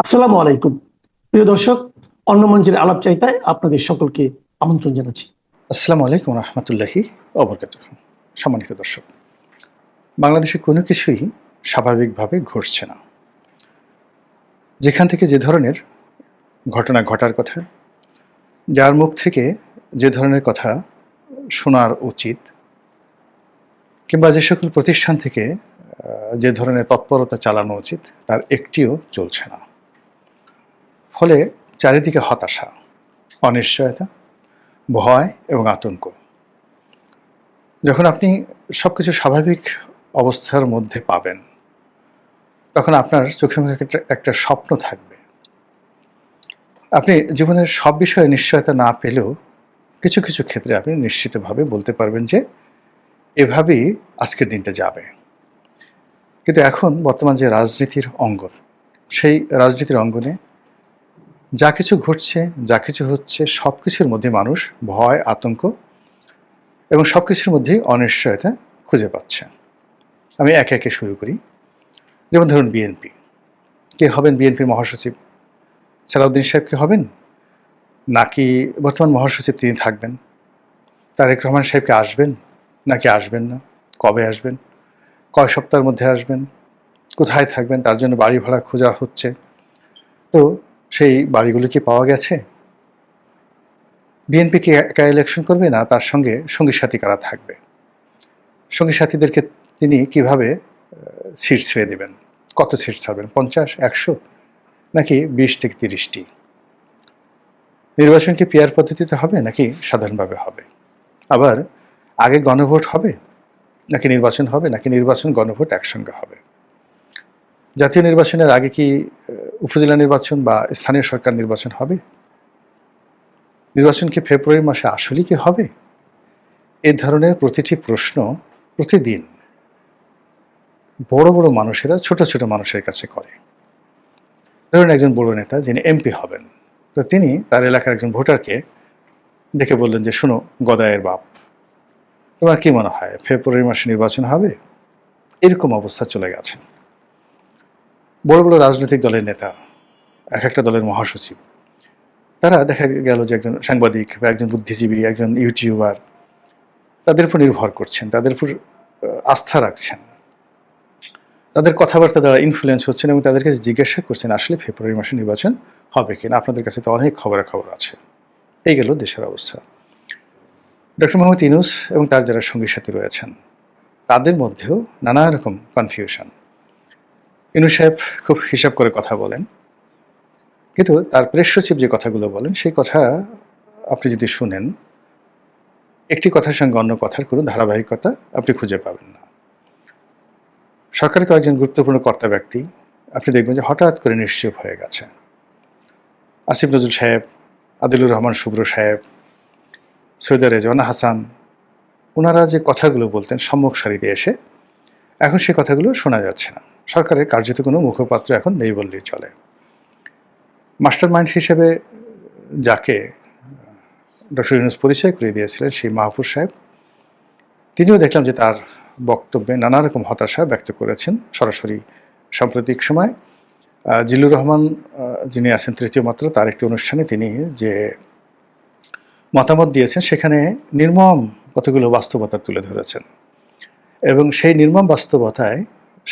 আসসালামু আলাইকুম প্রিয় দর্শক, অন্য মঞ্চের আলাপচারিতায় আপনাদের সকলকে আমন্ত্রণ জানাচ্ছি। আসসালামু আলাইকুম রহমতুল্লাহি ওবরকাতুহ। সম্মানিত দর্শক, বাংলাদেশে কোনো কিছুই স্বাভাবিকভাবে ঘটছে না। যেখান থেকে যে ধরনের ঘটনা ঘটার কথা, যার মুখ থেকে যে ধরনের কথা শোনার উচিত, কিংবা যে সকল প্রতিষ্ঠান থেকে যে ধরনের তৎপরতা চালানো উচিত, তার একটিও চলছে না। ফলে চারিদিকে হতাশা, অনিশ্চয়তা, ভয় এবং আতঙ্ক। যখন আপনি সবকিছু স্বাভাবিক অবস্থার মধ্যে পাবেন, তখন আপনার চোখে মুখে একটা স্বপ্ন থাকবে। আপনি জীবনের সব বিষয়ে নিশ্চয়তা না পেলেও কিছু কিছু ক্ষেত্রে আপনি নিশ্চিতভাবে বলতে পারবেন যে এভাবেই আজকের দিনটা যাবে। কিন্তু এখন বর্তমান যে রাজনীতির অঙ্গন, সেই রাজনীতির অঙ্গনে যা কিছু ঘটছে, যা কিছু হচ্ছে, সব কিছুর মধ্যে মানুষ ভয়, আতঙ্ক এবং সব কিছুর মধ্যেই অনিশ্চয়তা খুঁজে পাচ্ছে। আমি একে একে শুরু করি। যেমন ধরুন বিএনপি। কে হবেন বিএনপির মহাসচিব? সালাউদ্দিন সাহেব কি হবেন, নাকি বর্তমান মহাসচিব তিনি থাকবেন? তারেক রহমান সাহেবকে আসবেন নাকি আসবেন না? কবে আসবেন? কয় সপ্তাহের মধ্যে আসবেন? কোথায় থাকবেন? তার জন্য বাড়ি ভাড়া খোঁজা হচ্ছে। তো সেই বাড়িগুলো কি পাওয়া গেছে? বিএনপি কি একা ইলেকশন করবে, না তার সঙ্গে সঙ্গী সাথী কারা থাকবে? সঙ্গী সাথীদেরকে তিনি কিভাবে সিট ছেড়ে দেবেন? কত সিট ছাড়বেন? 50, 100, নাকি 20 থেকে 30টি? নির্বাচন কি পিআর পদ্ধতিতে হবে নাকি সাধারণভাবে হবে? আবার আগে গণভোট হবে নাকি নির্বাচন হবে, নাকি নির্বাচন গণভোট একসঙ্গে হবে? জাতীয় নির্বাচনের আগে কি উপজেলা নির্বাচন বা স্থানীয় সরকার নির্বাচন হবে? নির্বাচন কি ফেব্রুয়ারি মাসে আসলেই কি হবে? এ ধরনের প্রতিটি প্রশ্ন প্রতিদিন বড় বড় মানুষেরা ছোট ছোট মানুষের কাছে করে। ধরুন একজন বড় নেতা যিনি এমপি হবেন, তো তিনি তার এলাকার একজন ভোটারকে দেখে বললেন যে, শোনো গদায়ের বাপ, তোমার কি মনে হয় ফেব্রুয়ারি মাসে নির্বাচন হবে? এরকম অবস্থা চলে গেছে। বড় বড় রাজনৈতিক দলের নেতা, এক একটা দলের মহাসচিব, তারা দেখা গেল যে একজন সাংবাদিক বা একজন বুদ্ধিজীবী, একজন ইউটিউবার, তাদের উপর নির্ভর করছেন, তাদের উপর আস্থা রাখছেন, তাদের কথাবার্তা দ্বারা ইনফ্লুয়েন্স হচ্ছেন এবং তাদেরকে জিজ্ঞাসা করছেন আসলে ফেব্রুয়ারি মাসে নির্বাচন হবে কিনা, আপনাদের কাছে তো অনেক খবরাখবর আছে। এই গেল দেশের অবস্থা। ডক্টর মোহাম্মদ ইউনূস এবং তার যারা সঙ্গী সাথী রয়েছেন, তাদের মধ্যেও নানা রকম কনফিউশন। ইউনূস সাহেব খুব হিসাব করে কথা বলেন, কিন্তু তার প্রেস সচিব যে কথাগুলো বলেন, সেই কথা আপনি যদি শুনেন, একটি কথার সঙ্গে অন্য কথার কোনো ধারাবাহিকতা আপনি খুঁজে পাবেন না। সরকারের কয়েকজন গুরুত্বপূর্ণ কর্তা ব্যক্তি আপনি দেখবেন যে হঠাৎ করে নিশ্চুপ হয়ে গেছে। আসিফ নজরুল সাহেব, আদিলুর রহমান শুভ্র সাহেব, সৈয়দা রেজওয়ানা হাসান, ওনারা যে কথাগুলো বলতেন সম্মুখ সারিতে এসে, এখন সে কথাগুলো শোনা যাচ্ছে না। সরকারের কার্যত কোনো মুখপাত্র এখন নেই বললেই চলে। মাস্টার মাইন্ড হিসেবে যাকে ডক্টর ইউনূস পরিচয় করে দিয়েছিলেন, সেই মাহফুজ সাহেব, তিনিও দেখলাম যে তার বক্তব্যে নানা রকম হতাশা ব্যক্ত করেছেন। সরাসরি সাম্প্রতিক সময় জিল্লুর রহমান, যিনি আছেন তৃতীয় মাত্র, তার একটি অনুষ্ঠানে তিনি যে মতামত দিয়েছেন, সেখানে নির্মম কতগুলো বাস্তবতা তুলে ধরেছেন এবং সেই নির্মম বাস্তবতায়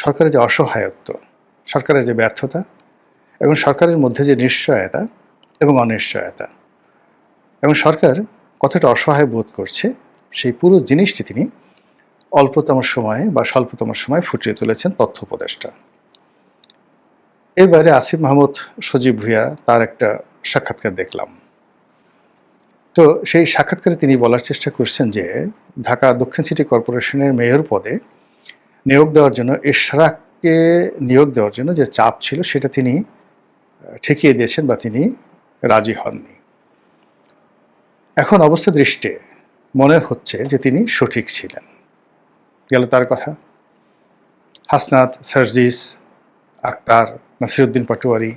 সরকারের যে অসহায়ত্ব, সরকারের যে ব্যর্থতা এবং সরকারের মধ্যে যে নিশ্চয়তা এবং অনিশ্চয়তা এবং সরকার কতটা অসহায় বোধ করছে, সেই পুরো জিনিসটি তিনি অল্পতম সময়ে বা স্বল্পতম সময়ে ফুটিয়ে তুলেছেন তথ্য উপদেষ্টা। এর বাইরে আসিফ মাহমুদ সজীব ভুঁইয়া, তার একটা সাক্ষাৎকার দেখলাম। তো সেই সাক্ষাৎকারে তিনি বলার চেষ্টা করছেন যে ঢাকা দক্ষিণ সিটি কর্পোরেশনের মেয়র পদে নিয়োগ দেওয়ার জন্য, ইশরাককে নিয়োগ দেওয়ার জন্য যে চাপ ছিল, সেটা তিনি ঠেকিয়ে দিয়েছেন বা তিনি রাজি হননি। এখন অবস্থা দৃষ্টে মনে হচ্ছে যে তিনি সঠিক ছিলেন। গেল তার কথা। হাসনাত, সার্জিস আক্তার, নাসিরউদ্দিন পাটোয়ারি,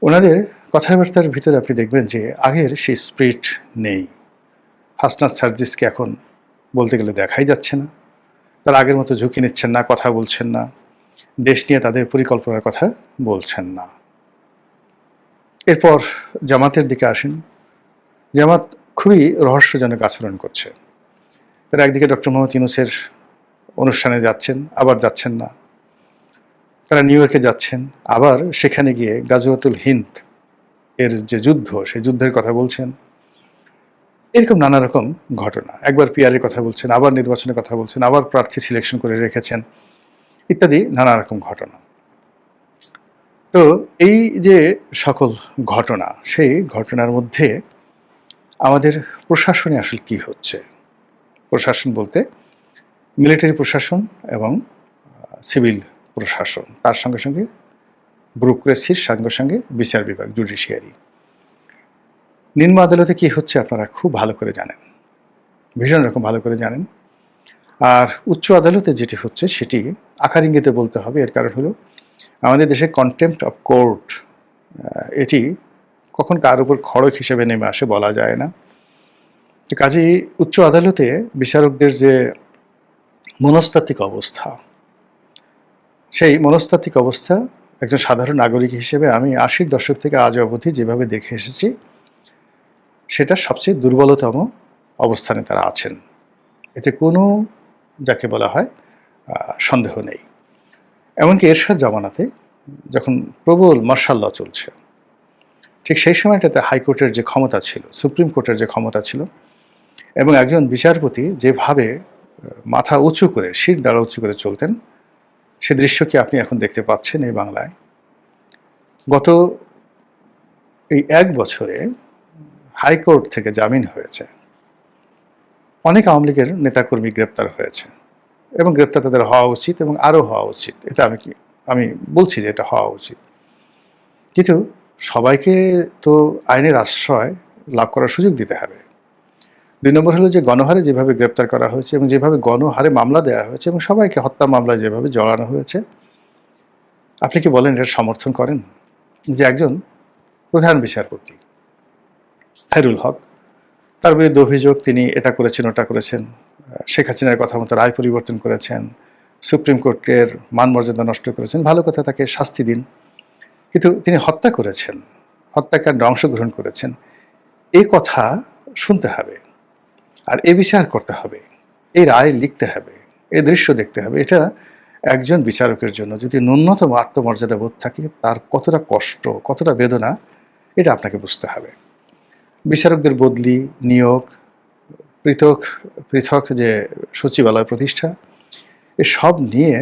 ওনাদের কথাবার্তার ভিতরে আপনি দেখবেন যে আগের সেই স্পিরিট নেই। হাসনাত, সার্জিসকে এখন বলতে গেলে দেখাই যাচ্ছে না। তারা আগের মতো ঝুঁকি নিচ্ছেন না, কথা বলছেন না, দেশ নিয়ে তাদের পরিকল্পনার কথা বলছেন না। এরপর জামাতের দিকে আসেন। জামাত খুবই রহস্যজনক আচরণ করছে। তারা একদিকে ডক্টর মোহাম্মদ ইউনূসের অনুষ্ঠানে যাচ্ছেন, আবার যাচ্ছেন না। তারা নিউ ইয়র্কে যাচ্ছেন, আবার সেখানে গিয়ে গাজওয়াতুল হিন্দ এর যে যুদ্ধ, সেই যুদ্ধের কথা বলছেন। এরকম নানা রকম ঘটনা। একবার পিআরের কথা বলছেন, আবার নির্বাচনের কথা বলছেন, আবার প্রার্থী সিলেকশন করে রেখেছেন, ইত্যাদি নানা রকম ঘটনা। তো এই যে সকল ঘটনা, সেই ঘটনার মধ্যে আমাদের প্রশাসনে আসলে কি হচ্ছে? প্রশাসন বলতে মিলিটারি প্রশাসন এবং সিভিল প্রশাসন, তার সঙ্গে সঙ্গে ব্যুরোক্রেসির সঙ্গে সঙ্গে বিচার বিভাগ, জুডিশিয়ারি। নিম্ন আদালতে কি হচ্ছে আপনারা খুব ভালো করে জানেন, ভীষণ রকম ভালো করে জানেন। আর উচ্চ আদালতে যেটি হচ্ছে সেটি আকার ইঙ্গিতে বলতে হবে। এর কারণ হলো আমাদের দেশে কন্টেম্পট অফ কোর্ট, এটি কখন কার উপর খড়ক হিসেবে নেমে আসে বলা যায় না। কাজেই উচ্চ আদালতে বিচারকদের যে মনস্তাত্ত্বিক অবস্থা, সেই মনস্তাত্ত্বিক অবস্থা একজন সাধারণ নাগরিক হিসেবে আমি ৮০-র দশক থেকে আজ অবধি যেভাবে দেখে এসেছি, সেটা সবচেয়ে দুর্বলতম অবস্থানে তারা আছেন। এতে কোনো যাকে বলা হয় সন্দেহ নেই। এমনকি এরশাদ জামানাতে যখন প্রবল মার্শাল ল চলছে, ঠিক সেই সময়টাতে হাইকোর্টের যে ক্ষমতা ছিল, সুপ্রিম কোর্টের যে ক্ষমতা ছিল, এবং একজন বিচারপতি যেভাবে মাথা উঁচু করে, শির দ্বারা উঁচু করে চলতেন, সে দৃশ্য কি আপনি এখন দেখতে পাচ্ছেন এই বাংলায়? গত এই ১ বছরে হাইকোর্ট থেকে জামিন হয়েছে, অনেক আওয়ামী লীগের নেতাকর্মী গ্রেপ্তার হয়েছে, এবং গ্রেপ্তার তাদের হওয়া উচিত এবং আরও হওয়া উচিত। এটা আমি বলছি যে এটা হওয়া উচিত। কিন্তু সবাইকে তো আইনের আশ্রয় লাভ করার সুযোগ দিতে হবে। ২ নম্বর হলো যে গণহারে যেভাবে গ্রেপ্তার করা হয়েছে এবং যেভাবে গণহারে মামলা দেওয়া হয়েছে এবং সবাইকে হত্যা মামলায় যেভাবে জড়ানো হয়েছে, আপনি কি বলেন এটা সমর্থন করেন? যে একজন প্রধান বিচারপতি খায়রুল হক, তার বিরুদ্ধে অভিযোগ তিনি এটা করেছেন, ওটা করেছেন, শেখ হাসিনার কথা মতো রায় পরিবর্তন করেছেন, সুপ্রিম কোর্টের মান মর্যাদা নষ্ট করেছেন, ভালো কথা, তাকে শাস্তি দিন। কিন্তু তিনি হত্যা করেছেন, হত্যাকাণ্ডে অংশগ্রহণ করেছেন, এই কথা শুনতে হবে, আর এ বিচার করতে হবে, এই রায় লিখতে হবে, এই দৃশ্য দেখতে হবে। এটা একজন বিচারকের জন্য যদি ন্যূনতম আত্মমর্যাদা বোধ থাকে, তার কতটা কষ্ট, কতটা বেদনা, এটা আপনাকে বুঝতে হবে। বিচারকদের বদলি, নিয়োগ, পৃথক পৃথক যে সচিবালয় প্রতিষ্ঠা, এসব নিয়ে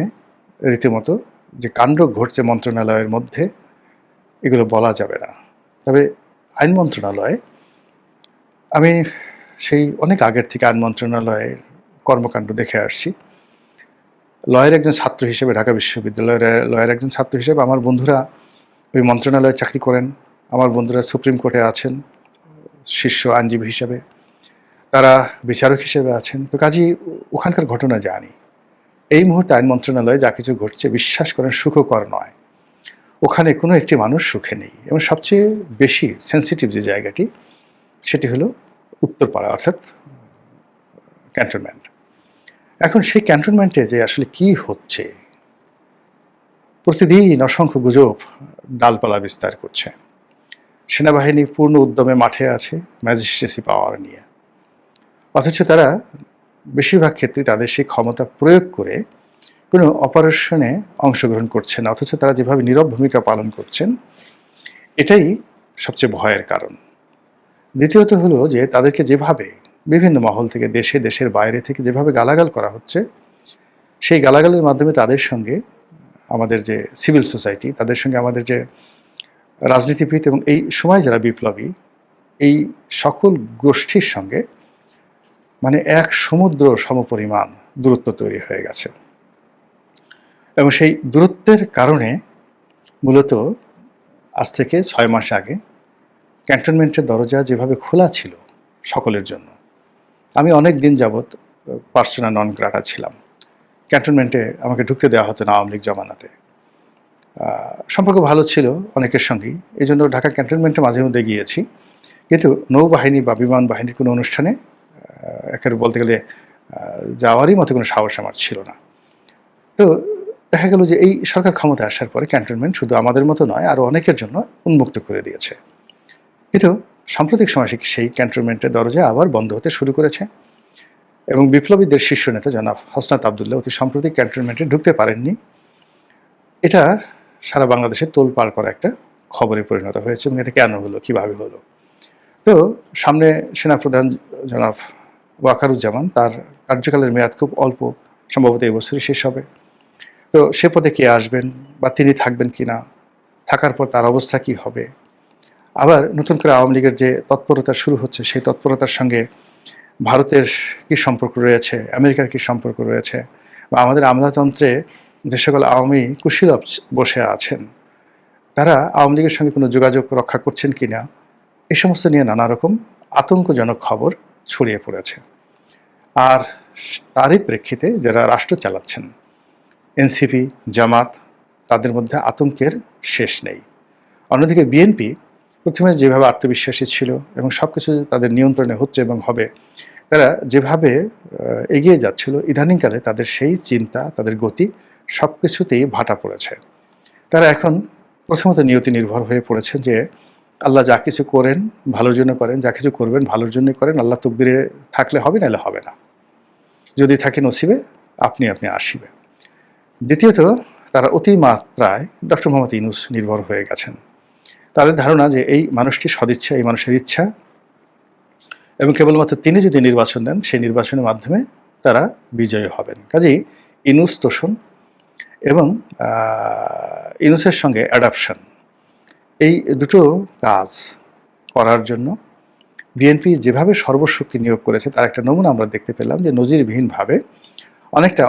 রীতিমতো যে কাণ্ড ঘটছে মন্ত্রণালয়ের মধ্যে, এগুলো বলা যাবে না। তবে আইন মন্ত্রণালয়, আমি সেই অনেক আগের থেকে আইন মন্ত্রণালয়ের কর্মকাণ্ড দেখে আসছি। লয়ের একজন ছাত্র হিসেবে, ঢাকা বিশ্ববিদ্যালয়ের লয়ের একজন ছাত্র হিসেবে আমার বন্ধুরা ওই মন্ত্রণালয়ে চাকরি করেন, আমার বন্ধুরা সুপ্রিম কোর্টে আছেন শীর্ষ আইনজীবী হিসেবে, তারা বিচারক হিসেবে আছেন। তো কাজেই ওখানকার ঘটনা জানি। এই মুহূর্তে আইন মন্ত্রণালয়ে যা কিছু ঘটছে, বিশ্বাস করেন সুখকর নয়। ওখানে কোনো একটি মানুষ সুখে নেই, এবং সবচেয়ে বেশি সেন্সিটিভ যে জায়গাটি, সেটি হলো উত্তরপাড়া, অর্থাৎ ক্যান্টনমেন্ট। এখন সেই ক্যান্টনমেন্টে যে আসলে কি হচ্ছে, প্রতিদিন অসংখ্য গুজব ডালপালা বিস্তার করছে। সেনাবাহিনী পূর্ণ উদ্যমে মাঠে আছে ম্যাজিস্ট্রেসি পাওয়ার নিয়ে, অথচ তারা বেশিরভাগ ক্ষেত্রে তাদের সেই ক্ষমতা প্রয়োগ করে কোনো অপারেশনে অংশগ্রহণ করছে না, অথচ তারা যেভাবে নীরব ভূমিকা পালন করছেন, এটাই সবচেয়ে ভয়ের কারণ। দ্বিতীয়ত হলো যে তাদেরকে যেভাবে বিভিন্ন মহল থেকে, দেশের বাইরে থেকে যেভাবে গালাগাল করা হচ্ছে, সেই গালাগালের মাধ্যমে তাদের সঙ্গে আমাদের যে সিভিল সোসাইটি, তাদের সঙ্গে আমাদের যে রাজনীতিবিদ এবং এই সময় যারা বিপ্লবী, এই সকল গোষ্ঠীর সঙ্গে মানে এক সমুদ্র সমপরিমাণ দূরত্ব তৈরি হয়ে গেছে। এবং সেই দূরত্বের কারণে মূলত আজ থেকে ৬ মাস আগে ক্যান্টনমেন্টের দরজা যেভাবে খোলা ছিল সকলের জন্য, আমি অনেক দিন যাবৎ পার্সোনা নন গ্রাটা ছিলাম। ক্যান্টনমেন্টে আমাকে ঢুকতে দেওয়া হতো না আওয়ামী লীগ জমানাতে। সম্পর্ক ভালো ছিল অনেকের সঙ্গেই, এই জন্য ঢাকা ক্যান্টনমেন্টে মাঝে মধ্যে গিয়েছি। কিন্তু নৌবাহিনী বা বিমান বাহিনীর কোনো অনুষ্ঠানে একেবারে বলতে গেলে যাওয়ারই মতো কোনো সাহস আমার ছিল না। তো দেখা গেল যে এই সরকার ক্ষমতায় আসার পরে ক্যান্টনমেন্ট শুধু আমাদের মতো নয়, আরও অনেকের জন্য উন্মুক্ত করে দিয়েছে। কিন্তু সাম্প্রতিক সময় সেই ক্যান্টনমেন্টের দরজা আবার বন্ধ হতে শুরু করেছে এবং বিপ্লবীদের শীর্ষ নেতা জনাব হাসনাত আবদুল্লাহ অতি সাম্প্রতিক ক্যান্টনমেন্টে ঢুকতে পারেননি। এটা সারা বাংলাদেশে তোলপাড় করা একটা খবরে পরিণত হয়েছে এবং এটা কেন হলো, কিভাবে হলো। তো সামনে সেনাপ্রধান জনাব ওয়াকারুজ্জামান, তার কার্যকালের মেয়াদ খুব অল্প, সম্ভবত এই বছরই শেষ হবে। তো সে পদে কে আসবেন বা তিনি থাকবেন কিনা, থাকার পর তার অবস্থা কি হবে। আবার নতুন করে আওয়ামী লীগের যে তৎপরতা শুরু হচ্ছে, সেই তৎপরতার সঙ্গে ভারতের কি সম্পর্ক রয়েছে, আমেরিকার কি সম্পর্ক রয়েছে, বা আমাদের আমলাতন্ত্রে যে সকল আওয়ামী কুশীলব বসে আছেন তারা আওয়ামী লীগের সঙ্গে কোনো যোগাযোগ রক্ষা করছেন কিনা, এই সমস্ত নিয়ে নানা রকম আতঙ্কজনক খবর ছড়িয়ে পড়েছে। আর তারই প্রেক্ষিতে যারা রাষ্ট্র চালাচ্ছেন, এনসিপি, জামাত, তাদের মধ্যে আতঙ্কের শেষ নেই। অন্যদিকে বিএনপি প্রথমে যেভাবে আত্মবিশ্বাসী ছিল এবং সব কিছু তাদের নিয়ন্ত্রণে হচ্ছে এবং হবে, তারা যেভাবে এগিয়ে যাচ্ছিল, ইদানিংকালে তাদের সেই চিন্তা, তাদের গতি সব কিছুতেই ভাটা পড়েছে। তারা এখন প্রথমত নিয়তি নির্ভর হয়ে পড়েছে যে আল্লাহ যা কিছু করেন ভালোর জন্য করেন, যা কিছু করবেন ভালোর জন্য করেন, আল্লাহ তকদিরে থাকলে হবে, নাহলে হবে না, যদি থাকে নসিবে আপনি আপনি আসিবে। দ্বিতীয়ত, তারা অতিমাত্রায় ডক্টর মোহাম্মদ ইউনূস নির্ভর হয়ে গেছেন। তাদের ধারণা যে এই মানুষটি সদিচ্ছা, এই মানুষের ইচ্ছা, এবং কেবলমাত্র তিনি যদি নির্বাচন দেন, সেই নির্বাচনের মাধ্যমে তারা বিজয়ী হবেন। কাজেই ইউনূস তোষণ এবং ইউনূসের সঙ্গে অ্যাডাপশন, এই দুটো কাজ করার জন্য বিএনপি যেভাবে সর্বশক্তি নিয়োগ করেছে তার একটা নমুনা আমরা দেখতে পেলাম যে নজিরবিহীনভাবে অনেকটা